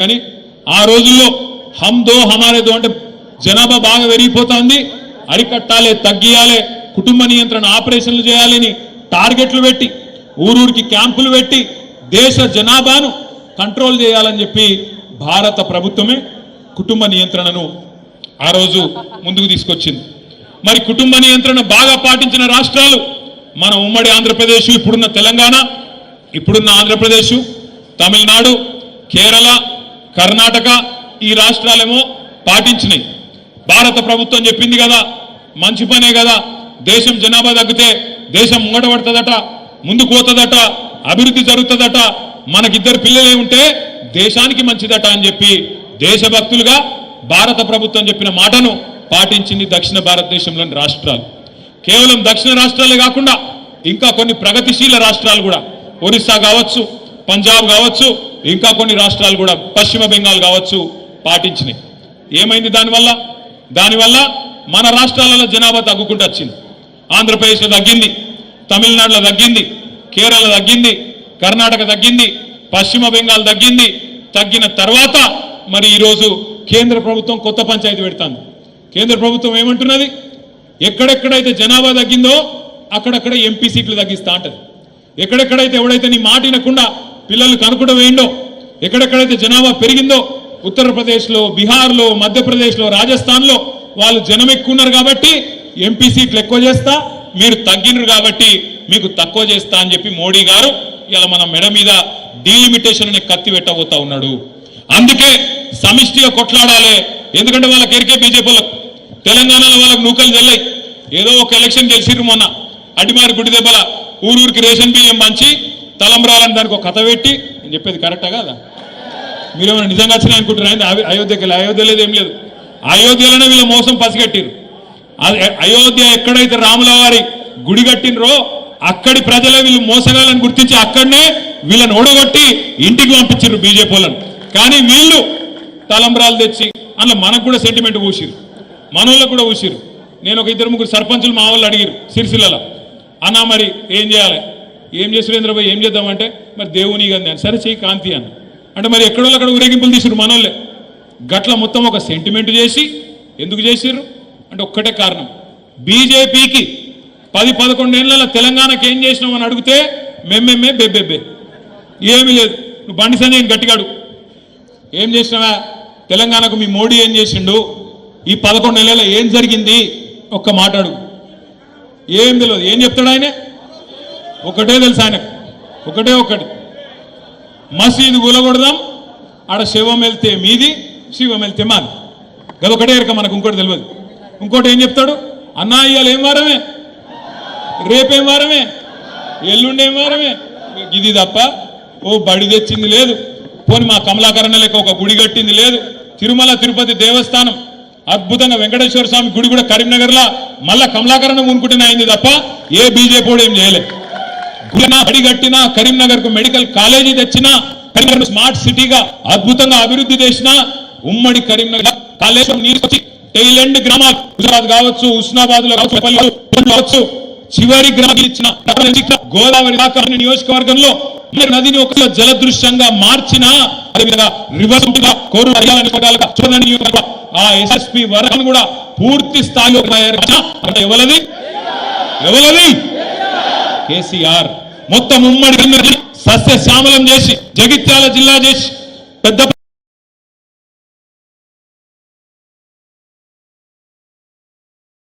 కానీ ఆ రోజుల్లో హమ్ దో హమారే దో అంటే జనాభా బాగా పెరిగిపోతుంది, అరికట్టాలి, తగ్గియాలి, కుటుంబ నియంత్రణ ఆపరేషన్లు చేయాలని టార్గెట్లు పెట్టి ఊరూరికి క్యాంపులు పెట్టి దేశ జనాభాను కంట్రోల్ చేయాలని చెప్పి భారత ప్రభుత్వమే కుటుంబ నియంత్రణను ఆ రోజు ముందుకు తీసుకొచ్చింది. మరి కుటుంబ నియంత్రణ బాగా పాటించిన రాష్ట్రాలు మన ఉమ్మడి ఆంధ్రప్రదేశ్, ఇప్పుడున్న తెలంగాణ, ఇప్పుడున్న ఆంధ్రప్రదేశ్, తమిళనాడు, కేరళ, కర్ణాటక ఈ రాష్ట్రాలేమో పాటించినాయి. భారత ప్రభుత్వం చెప్పింది కదా, మంచి పనే కదా, దేశం జనాభా తగ్గితే దేశం ముంగట పడుతుందట, ముందుకు పోతుందట, అభివృద్ధి జరుగుతుందట, మనకిద్దరు పిల్లలే ఉంటే దేశానికి మంచిదట అని చెప్పి దేశభక్తులుగా భారత ప్రభుత్వం చెప్పిన మాటను పాటించింది దక్షిణ భారతదేశంలోని రాష్ట్రాలు. కేవలం దక్షిణ రాష్ట్రాలే కాకుండా ఇంకా కొన్ని ప్రగతిశీల రాష్ట్రాలు కూడా, ఒరిస్సా కావచ్చు, పంజాబ్ కావచ్చు, ఇంకా కొన్ని రాష్ట్రాలు కూడా, పశ్చిమ బెంగాల్ కావచ్చు, పాటించినాయి. ఏమైంది దానివల్ల మన రాష్ట్రాలలో జనాభా తగ్గుకుంటూ వచ్చింది. ఆంధ్రప్రదేశ్లో తగ్గింది, తమిళనాడులో తగ్గింది, కేరళ తగ్గింది, కర్ణాటక తగ్గింది, పశ్చిమ బెంగాల్ తగ్గింది. తగ్గిన తర్వాత మరి ఈరోజు కేంద్ర ప్రభుత్వం కొత్త పంచాయతీ పెడుతుంది. కేంద్ర ప్రభుత్వం ఏమంటున్నది, ఎక్కడెక్కడైతే జనాభా తగ్గిందో అక్కడక్కడ ఎంపీ సీట్లు తగ్గిస్తా అంటది. ఎక్కడెక్కడైతే ఎవడైతే నీ మాట వినకుండా పిల్లలు కనుకుండా వేయండో, ఎక్కడెక్కడైతే జనాభా పెరిగిందో, ఉత్తరప్రదేశ్లో, బీహార్లో, మధ్యప్రదేశ్లో, రాజస్థాన్లో వాళ్ళు జనం ఎక్కువ ఉన్నారు కాబట్టి ఎంపీ సీట్లు ఎక్కువ చేస్తా, మీరు తగ్గినరు కాబట్టి మీకు తక్కువ చేస్తా అని చెప్పి మోడీ గారు ఇలా మన మెడ మీద డీలిమిటేషన్ అనే కత్తి పెట్టబోతా ఉన్నాడు. అందుకే సమిష్టిగా కొట్లాడాలి. ఎందుకంటే వాళ్ళకి ఎరికే బీజేపీలకు తెలంగాణలో వాళ్ళకి నూకలు చెల్లాయి. ఏదో ఒక ఎలక్షన్ గెలిచిర్రు మొన్న, అడిమారి గుడి దెబ్బల ఊరూరికి రేషన్ బియ్యం మంచి తలంబ్రాలని దానికి ఒక కథ పెట్టి, నేను చెప్పేది కరెక్టా కాదా? మీరేమైనా నిజంగా వచ్చినా అనుకుంటున్నారండి? అయోధ్యకి వెళ్ళి, అయోధ్య లేదు, ఏం లేదు. అయోధ్యలోనే వీళ్ళ మోసం పసిగట్టిరు. అయోధ్య ఎక్కడైతే రాముల వారి గుడి కట్టినరో అక్కడి ప్రజలే వీళ్ళు మోసగాలని గుర్తించి అక్కడనే వీళ్ళని ఓడగొట్టి ఇంటికి పంపించారు బీజేపీ వాళ్ళని. కానీ వీళ్ళు తలంబ్రాలు తెచ్చి అందులో మనకు కూడా సెంటిమెంట్ ఊసిరు, మనోళ్ళకు కూడా ఊసిరు. నేను ఒక 2-3 సర్పంచులు మా వాళ్ళు అడిగిరు సిరిసిల్లలో, అన్నా మరి ఏం చేయాలి, ఏం చేసి సురేంద్రబాబు ఏం చేద్దామంటే మరి దేవుని కానీ సరే చెయ్యి కాంతి అన్న అంటే మరి ఎక్కడోళ్ళు అక్కడ ఊరేగింపులు తీసిరు మనోళ్ళే. గట్ల మొత్తం ఒక సెంటిమెంట్ చేసి ఎందుకు చేసిర్రు అంటే ఒక్కటే కారణం, బీజేపీకి 10-11 ఏళ్ళ తెలంగాణకి ఏం చేసినావు అని అడిగితే మెమ్మెమ్మే బెబ్బెబ్బే ఏమీ లేదు. నువ్వు బండి సంజయ్ గట్టిగాడు, ఏం చేసినావా తెలంగాణకు మీ మోడీ ఏం చేసిండు, ఈ 11 నెలల ఏం జరిగింది ఒక్క మాట్లాడు. ఏం తెలియదు. ఏం చెప్తాడు ఆయన? ఒకటే తెలుసు ఆయనకు, ఒకటి మసీదు కూలగొడదాం, ఆడ శివం వెళ్తే మీది, శివం వెళ్తే మాది. గదొకటే ఎరక మనకు, ఇంకోటి తెలియదు. ఇంకోటి ఏం చెప్తాడు, అన్నా ఇవాళ ఏం వారమే, రేపేం వారమే, ఎల్లుండేం వారమే, ఇది తప్ప ఓ బడి తెచ్చింది లేదు, పోని మా కమలాకరణ లెక్క ఒక గుడి కట్టింది లేదు. తిరుమల తిరుపతి దేవస్థానం అద్భుతంగా వెంకటేశ్వర స్వామి గుడి కూడా కరీంనగర్లో మళ్ళా కమలాకరణ ఊనుకుంటేనే అయింది తప్ప ఏ బీజేపీ ఏం చేయలేదు. బడి కట్టినా, కరీంనగర్ కు మెడికల్ కాలేజీ తెచ్చినా, కరీంనగర్ స్మార్ట్ సిటీగా అద్భుతంగా అభివృద్ధి చేసిన ఉమ్మడి కరీంనగర్ కాళేశ్వరం నీరు వచ్చి టైలెండ్ గ్రామాలు గుజరాత్ కావచ్చు, ఉస్నాబాద్ లో కావచ్చు, చివరి గ్రామాలు ఇచ్చిన గోదావరి దాకా నియోజకవర్గంలో నదిని ఒక జలదృశ్యంగా మార్చిన, అదేవిధంగా రివర్స్ కోరు ఆ ఎస్ఎస్పి వరకు కూడా పూర్తి స్థాయిలో ఎవరది కేసీఆర్ మొత్తం ఉమ్మడి సస్యశ్యామలం చేసి జగిత్యాల జిల్లా చేసి పెద్ద